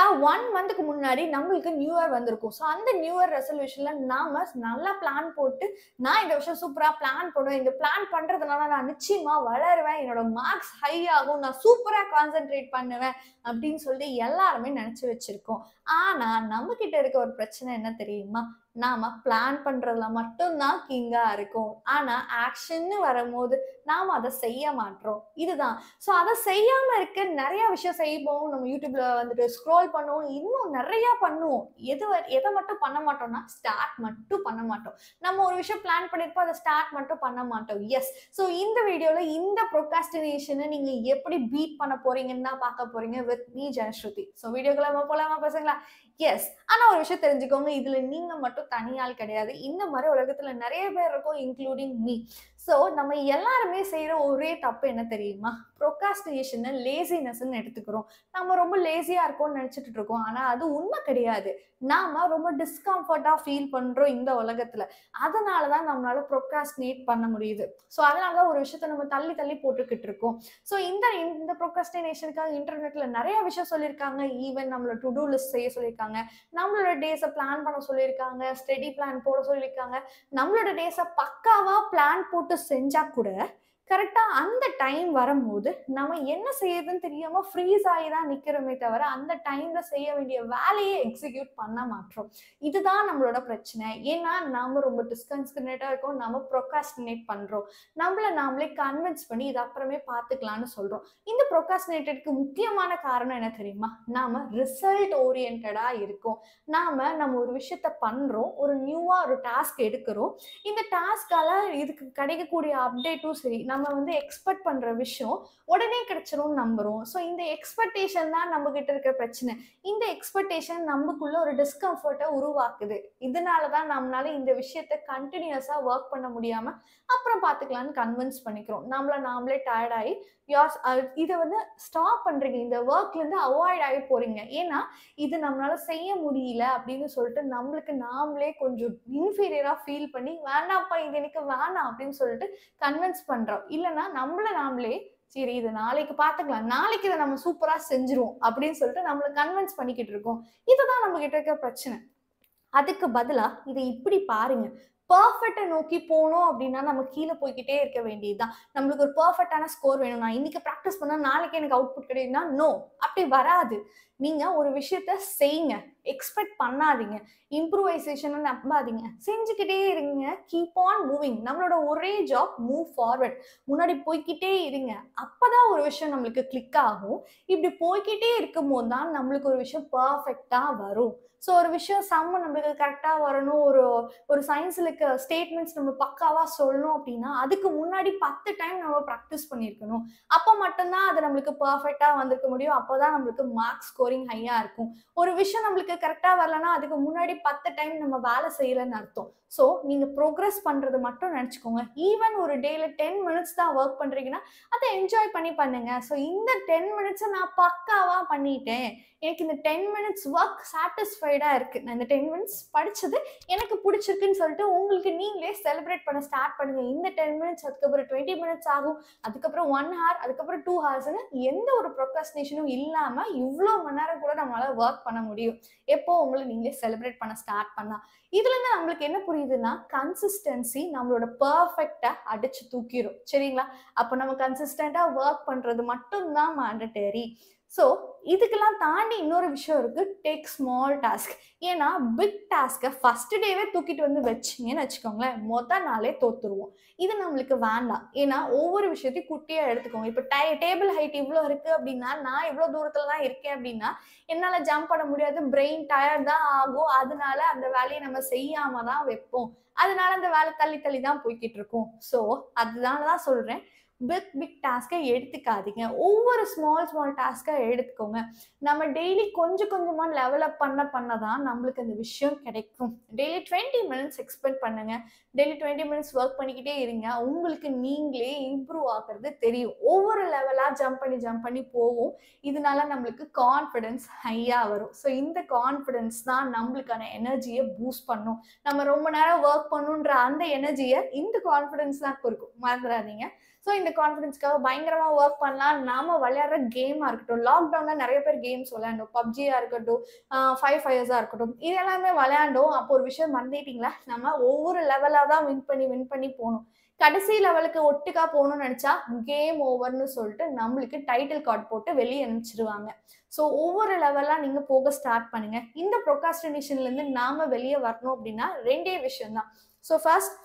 கரெக்ட்டா 1 மந்த்க்கு முன்னாடி நம்மளுக்கு நியூ இயர் வந்திருக்கும். ஸோ அந்த நியூ இயர் ரெசல்யூஷன்ல நாம நல்லா பிளான் போட்டு, நான் இந்த வருஷம் சூப்பரா பிளான் பண்ணுவேன். இந்த பிளான் பண்றதுனால நான் நிச்சயமா வளருவேன். என்னோட மார்க்ஸ் ஹை ஆகும். நான் சூப்பரா கான்சன்ட்ரேட் பண்ணுவேன். அப்படின்னு சொல்லி எல்லாருமே நெனச்சு வச்சிருக்கோம். ஆனா நம்ம கிட்ட இருக்க ஒரு பிரச்சனை என்ன தெரியுமா? நாம பிளான் பண்றதுல மட்டும் தான் கிங்கா இருக்கோம். ஆனா ஆக்ஷன்னு வரும்போது நாம அத செய்ய மாட்றோம். இதுதான். ஸோ அத செய்யாம இருக்க நெறைய விஷயம் செய்வோம். நம்ம YouTubeல வந்துட்டு ஸ்க்ரோல் பண்ணுவோம். இன்னும் நெறைய பண்ணுவோம். எத மட்டும் பண்ண மாட்டோம்னா, ஸ்டார்ட் மட்டும் பண்ண மாட்டோம். நம்ம ஒரு விஷயம் பிளான் பண்ணியிருப்போம். அத ஸ்டார்ட் மட்டும் பண்ண மாட்டோம். எஸ். ஸோ இந்த வீடியோல இந்த ப்ரோக்ராஸ்டினேஷன நீங்க எப்படி பீட் பண்ண போறீங்கன்னு தான் பார்க்க போறீங்க வித் மீ ஜெயஸ்ருதி. ஸோ வீடியோக்குள்ள நம்ம போலாமா பசங்களா? எஸ். ஆனா ஒரு விஷயம் தெரிஞ்சுக்கோங்க. இதுல நீங்க மட்டும் தனியாள் கிடையாது. இந்த மாரி உலகத்துல நெறைய பேர் இருக்கோம் இன்க்ளூடிங் மீ. ஸோ நம்ம எல்லாருமே செய்ற ஒரே தப்பு என்ன தெரியுமா? ப்ரோக்ராஸ்டினேஷன லேசினஸ்ன்னு எடுத்துக்கிறோம். நம்ம ரொம்ப லேசியா இருக்கோம்னு நெனச்சுட்டு இருக்கோம். ஆனா அது உண்மை கிடையாது. நாம ரொம்ப டிஸ்கம்ஃபர்ட்டா ஃபீல் பண்றோம் இந்த உலகத்துல. அதனால தான் நம்மளால ப்ரோக்ராஸ்டினேட் பண்ண முடியுது. ஸோ அதனால தான் ஒரு விஷயத்த நம்ம தள்ளி தள்ளி போட்டுக்கிட்டு இருக்கோம். ஸோ இந்த ப்ரோக்ராஸ்டினேஷனுக்காக இன்டர்நெட்ல நெறைய விஷயம் சொல்லியிருக்காங்க. ஈவன் நம்மள டு டூ லிஸ்ட் செய்ய சொல்லியிருக்காங்க. நம்மளோட டேஸ பிளான் பண்ண சொல்லியிருக்காங்க. ஸ்டடி பிளான் போட சொல்லியிருக்காங்க. நம்மளோட டேஸ பக்காவா பிளான் போட்டு செஞ்சா கூட, கரெக்ட்டா அந்த டைம் வரும்போது, நம்ம என்ன செய்யறதுன்னு தெரியாம ஃப்ரீஸ் ஆகி தான் நிக்கிறோமே தவிர, அந்த டைம்ல செய்ய வேண்டிய வேலைய எக்ஸிக்யூட் பண்ண மாட்றோம். இதுதான் நம்மளோட பிரச்சனை. ஏன்னா, நாம ரொம்ப டிஸ்கன்ஸ்டினேட்டா இருக்கோம். நாம ப்ரோக்ராஸ்டினேட் பண்றோம். நம்மள நாமளே கன்வின்ஸ் பண்ணி, இத அப்புறமே பார்த்துக்கலாம்னு சொல்றோம். இந்த ப்ரோக்ராஸ்டினேட்டடுக்கு முக்கியமான காரணம் என்ன தெரியுமா? நாம ரிசல்ட் ஓரியன்டடா இருக்கோம். நம்ம ஒரு விஷயத்த பண்றோம். ஒரு நியூவா ஒரு டாஸ்க் எடுக்கிறோம். இந்த டாஸ்க்கால இதுக்கு கிடைக்கக்கூடிய அப்டேட்டும் சரி, நம்ம வந்து எக்ஸ்பெக்ட் பண்ற விஷயம் உடனே கிடைச்சிரும்னு நம்புறோம். ஸோ இந்த எக்ஸ்பெக்டேஷன் தான் நம்ம கிட்ட இருக்கிற பிரச்சனை. இந்த எக்ஸ்பெக்டேஷன் நமக்குள்ள ஒரு டிஸ்கம்ஃபர்ட்ட உருவாக்குது. இதனால தான் நம்மளால இந்த விஷயத்த கன்டினியூஸா வொர்க் பண்ண முடியாம, அப்புறம் பார்த்துக்கலாம்னு கன்வின்ஸ் பண்ணிக்கிறோம். நம்மள நாமளே டயர்ட் ஆயி இத வந்து ஸ்டாப் பண்றீங்க. இந்த வொர்க்லேருந்து அவாய்ட் ஆகி போறீங்க. ஏன்னா, இது நம்மளால செய்ய முடியல அப்படின்னு சொல்லிட்டு நம்மளுக்கு நாமளே கொஞ்சம் இன்ஃபீரியரா ஃபீல் பண்ணி, வேண்டாம்ப்பா இது எனக்கு வேணாம் அப்படின்னு சொல்லிட்டு கன்வின்ஸ் பண்றோம். இல்லன்னா நம்மள நாமளே சரி இது நாளைக்கு பார்த்துக்கலாம். நாளைக்கு இத நம்ம சூப்பரா செஞ்சுருவோம் அப்படின்னு சொல்லிட்டு நம்மள கன்வின்ஸ் பண்ணிக்கிட்டு இருக்கோம். இதுதான் நம்ம கிட்ட இருக்க பிரச்சனை. அதுக்கு பதிலா இத இப்படி பாருங்க. பெர்ஃபெக்ட்ட நோக்கி போனோம் அப்படின்னா, நம்ம கீழ போய்க்கிட்டே இருக்க வேண்டியது தான். நம்மளுக்கு ஒரு பெர்ஃபெக்ட்டான ஸ்கோர் வேணும். நான் இன்னைக்கு பிராக்டிஸ் பண்ணா நாளைக்கு எனக்கு அவுட்புட் கிடைக்குதுன்னா, நோ. அப்படி வராது. நீங்க ஒரு விஷயத்த செய்யுங்க. எக்ஸ்பெக்ட் பண்ணாதீங்க. இம்ப்ரூவைசேஷன நம்பாதீங்க. செஞ்சுக்கிட்டே இருங்க. Keep on moving. நம்மளோட ஒரே ஜாப் மூவ் ஃபார்வர்ட். முன்னாடி போய்க்கிட்டே இருங்க. அப்பதான் ஒரு விஷயம் நம்மளுக்கு கிளிக் ஆகும். இப்படி போய்க்கிட்டே இருக்கும்போது தான் நம்மளுக்கு ஒரு விஷயம் பெர்ஃபெக்ட்டா வரும். ஸோ ஒரு விஷயம் நம்மளுக்கு கரெக்ட்டா வரணும். ஒரு சயின்ஸ்ல இருக்க ஸ்டேட்மெண்ட்ஸ் நம்ம பக்காவா சொல்லணும் அப்படின்னா, அதுக்கு முன்னாடி 10 டைம் நம்ம பிராக்டிஸ் பண்ணியிருக்கணும். அப்ப மட்டும் தான் அது நம்மளுக்கு பெர்ஃபெக்ட்டா வந்திருக்க முடியும். அப்பதான் நம்மளுக்கு மார்க் ஸ்கோரிங் ஹையா இருக்கும். ஒரு விஷயம் நம்மளுக்கு கரெக்ட்டா வரலன்னா, அதுக்கு முன்னாடி 10 டைம் நம்ம வேலை செய்யலன்னு அர்த்தம். ஸோ நீங்க ப்ரோக்ரஸ் பண்றது மட்டும் நெனச்சுக்கோங்க. ஈவன் ஒரு டேல 10 மினிட்ஸ் தான் வொர்க் பண்றீங்கன்னா, அத என்ஜாய் பண்ணி பண்ணுங்க. ஸோ இந்த 10 மினிட்ஸ நான் பக்காவா பண்ணிட்டேன். எனக்கு இந்த 10 மினிட்ஸ் வொர்க் சாட்டிஸ்ஃபைடா இருக்கு. நான் இந்த 10 மினிட்ஸ் படிச்சது எனக்கு புடிச்சிருக்குன்னு சொல்லிட்டு உங்களுக்கு நீங்களே செலிப்ரேட் பண்ண ஸ்டார்ட் பண்ணுங்க. இந்த 10 மினிட்ஸ் அதுக்கப்புறம் 20 மினிட்ஸ் ஆகும். அதுக்கப்புறம் 1 ஹார் அதுக்கப்புறம் 2 ஹார்ஸ்ன்னு எந்த ஒரு ப்ரோக்ராஸ்டினேஷனும் இல்லாம இவ்ளோ மணி நேரம் கூட நம்மளால வொர்க் பண்ண முடியும். எப்போ உங்கள நீங்களே செலிப்ரேட் பண்ண ஸ்டார்ட் பண்ணா. இதுலருந்து நம்மளுக்கு என்ன புரியுதுன்னா, கன்சிஸ்டன்சி நம்மளோட பெர்ஃபெக்ட்ட அடிச்சு தூக்கிரும். சரிங்களா? அப்ப நம்ம கன்சிஸ்டன்ட்டா வொர்க் பண்றது மட்டும் தான் மேண்டட்டரி. ஸோ இதுக்கெல்லாம் தாண்டி இன்னொரு விஷயம் இருக்கு. Take small task. ஏன்னா பிக் டாஸ்க்க ஃபர்ஸ்ட் டேவே தூக்கிட்டு வந்து வச்சீங்கன்னு வச்சுக்கோங்களேன், மொத நாளே தோத்துருவோம். இது நம்மளுக்கு வேண்டாம். ஏன்னா ஒவ்வொரு விஷயத்தையும் குட்டியா எடுத்துக்கோங்க. இப்ப டேபிள் ஹைட் இவ்ளோ இருக்கு அப்படின்னா, நான் இவ்ளோ தூரத்துல தான் இருக்கேன் அப்படின்னா, என்னால ஜம்ப் பண்ண முடியாது. பிரெயின் டயர்ட் தான் ஆகும். அதனால அந்த வேலைய நம்ம செய்யாம தான் வைப்போம். அதனால அந்த வேலை தள்ளி தள்ளி தான் போய்க்கிட்டு இருக்கும். ஸோ அதனால தான் சொல்றேன். பிக் டாஸ்க்க எடுத்துக்காதீங்க. ஒவ்வொரு ஸ்மால் டாஸ்க்கா எடுத்துக்கோங்க. நம்ம டெய்லி கொஞ்சம் கொஞ்சமா லெவல் அப் பண்ண தான் நம்மளுக்கு அந்த விஷயம் கிடைக்கும். டெய்லி 20 மினிட்ஸ் எக்ஸ்பெக்ட் பண்ணுங்க. டெய்லி 20 மினிட்ஸ் வொர்க் பண்ணிக்கிட்டே இருங்க. உங்களுக்கு நீங்களே இம்ப்ரூவ் ஆகுறது தெரியும். ஒவ்வொரு லெவலா ஜம்ப் பண்ணி போவோம். இதனால நம்மளுக்கு கான்ஃபிடன்ஸ் ஹையா வரும். ஸோ இந்த கான்ஃபிடன்ஸ் தான் நம்மளுக்கான எனர்ஜிய பூஸ்ட் பண்ணும். நம்ம ரொம்ப நேரம் வொர்க் பண்ணணுன்ற அந்த எனர்ஜிய இந்த கான்ஃபிடன்ஸ் தான் கொடுக்கும். மறந்துடாதீங்க. ஸோ இந்த கான்ஃபிடன்ஸ்க்காக பயங்கரமா ஒர்க் பண்ணலாம். நாம விளையாடுற கேமா இருக்கட்டும், லாக்டவுன்ல நிறைய பேர் கேம்ஸ் விளையாண்டோம். பப்ஜியா இருக்கட்டும், ஃபைவ் ஃபயர்ஸா இருக்கட்டும், இது எல்லாமே விளையாண்டோம். அப்போ ஒரு விஷயம் மறந்துட்டீங்களா, நம்ம ஒவ்வொரு லெவலா தான் வின் பண்ணி போகணும். கடைசி லெவலுக்கு ஒட்டுக்கா போகணும்னு நினைச்சா கேம் ஓவர்னு சொல்லிட்டு நம்மளுக்கு டைட்டில் கார்டு போட்டு வெளியே அனுப்பிச்சிருவாங்க. ஸோ ஒவ்வொரு லெவலா நீங்க போக ஸ்டார்ட் பண்ணுங்க. இந்த ப்ரொக்ராஸ்டினேஷன்ல இருந்து நாம வெளியே வரணும் அப்படின்னா ரெண்டே விஷயம் தான். ஸோ ஃபர்ஸ்ட்,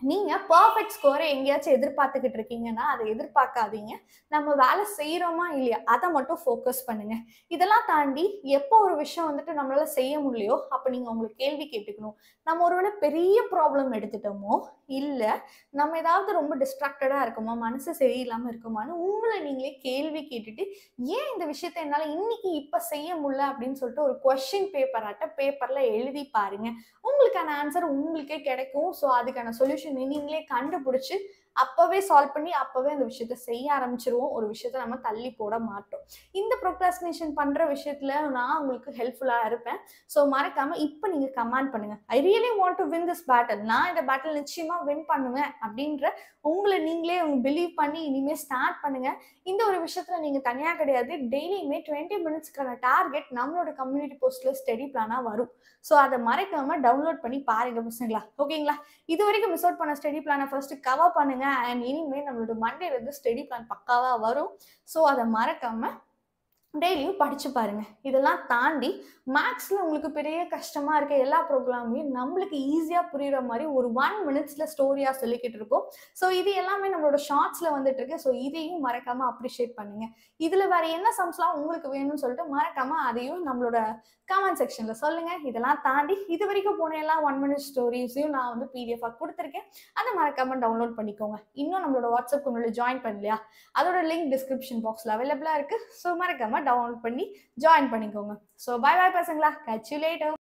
நீங்க பெர்ஃபெக்ட் ஸ்கோரை எங்கேயாச்சும் எதிர்பார்த்துக்கிட்டு இருக்கீங்கன்னா அதை எதிர்பார்க்காதீங்க. நம்ம வேலை செய்யறோமா இல்லையா அதை மட்டும் ஃபோக்கஸ் பண்ணுங்க. இதெல்லாம் தாண்டி எப்போ ஒரு விஷயம் வந்துட்டு நம்மளால செய்ய முடியலையோ அப்ப நீங்க உங்களுக்கு கேள்வி கேட்டுக்கணும். நம்ம ஒருவேளை பெரிய ப்ராப்ளம் எடுத்துட்டோமோ, இல்ல நம்ம ஏதாவது ரொம்ப டிஸ்ட்ராக்டடா இருக்குமா, மனசு சரியில்லாம இருக்குமான்னு உங்களை நீங்களே கேள்வி கேட்டுட்டு, ஏன் இந்த விஷயத்த என்னால இன்னைக்கு இப்ப செய்ய முடியல அப்படின்னு சொல்லிட்டு ஒரு கொஸ்டின் பேப்பர்ல எழுதி பாருங்க. உங்களுக்கான ஆன்சர் உங்களுக்கே கிடைக்கும். ஸோ அதுக்கான சொல்யூஷன் நீங்களே கண்டுபிடிச்சு அப்பவே சால்வ் பண்ணி அப்பவே அந்த விஷயத்த செய்ய ஆரம்பிச்சிருவோம். ஒரு விஷயத்த நம்ம தள்ளி போட மாட்டோம். இந்த ப்ரொக்ராஸ்டினேஷன் பண்ற விஷயத்துல நான் உங்களுக்கு ஹெல்ப்ஃபுல்லா இருப்பேன். ஸோ மறக்காம இப்ப நீங்க கமெண்ட் பண்ணுங்க, I really want to win this battle, நான் இந்த பேட்டில் நிச்சயமா வின் பண்ணுவேன் அப்படின்ற உங்களை நீங்களே பிலீவ் பண்ணி இனிமே ஸ்டார்ட் பண்ணுங்க. இந்த ஒரு விஷயத்துல நீங்க தனியா கிடையாது. டெய்லியுமே 20 மினிட்ஸ்க்கான டார்கெட் நம்மளோட கம்யூனிட்டி போஸ்ட்ல ஸ்டடி பிளானா வரும். ஸோ அதை மறக்காம டவுன்லோட் பண்ணி பாருங்க பசங்களா. ஓகேங்களா? இது வரைக்கும் மிஸ் அவுட் பண்ண ஸ்டடி பிளானை ஃபர்ஸ்ட் கவர் பண்ணுங்க. அண்ட் இனிமேல் நம்மளோட மண்டேல இருந்து ஸ்டடி பிளான் பக்காவா வரும். ஸோ அதை மறக்காம டெய்லியும் படிச்சு பாருங்க. இதெல்லாம் தாண்டி மேக்ஸ்ல உங்களுக்கு பெரிய கஷ்டமா இருக்க எல்லா ப்ரோக்ராமையும் நம்மளுக்கு ஈஸியா புரியுற மாதிரி ஒரு 1 மினிட்ஸ்ல ஸ்டோரியா சொல்லிக்கிட்டு இருக்கோம். ஸோ இது எல்லாமே நம்மளோட ஷார்ட்ஸ்ல வந்துட்டு இருக்கு. ஸோ இதையும் மறக்காம அப்ரிஷியேட் பண்ணுங்க. இதுல வேற என்ன சம்ஸ்லாம் உங்களுக்கு வேணும்னு சொல்லிட்டு மறக்காம அதையும் நம்மளோட கமெண்ட் செக்ஷன்ல சொல்லுங்க. இதெல்லாம் தாண்டி இது வரைக்கும் போன எல்லா 1 மினிட் ஸ்டோரிஸையும் நான் PDF கொடுத்துருக்கேன். அதை மறக்காம டவுன்லோட் பண்ணிக்கோங்க. இன்னும் நம்மளோட வாட்ஸ்அப் குழுல ஜாயின் பண்ணலையா, அதோட லிங்க் டிஸ்கிரிப்ஷன் பாக்ஸ்ல அவைலபிளா இருக்கு. ஸோ மறக்காம டவுன்லோட் பண்ணி ஜாயின் பண்ணிக்கோங்க. ஸோ பை பை பசங்களா, catch you later.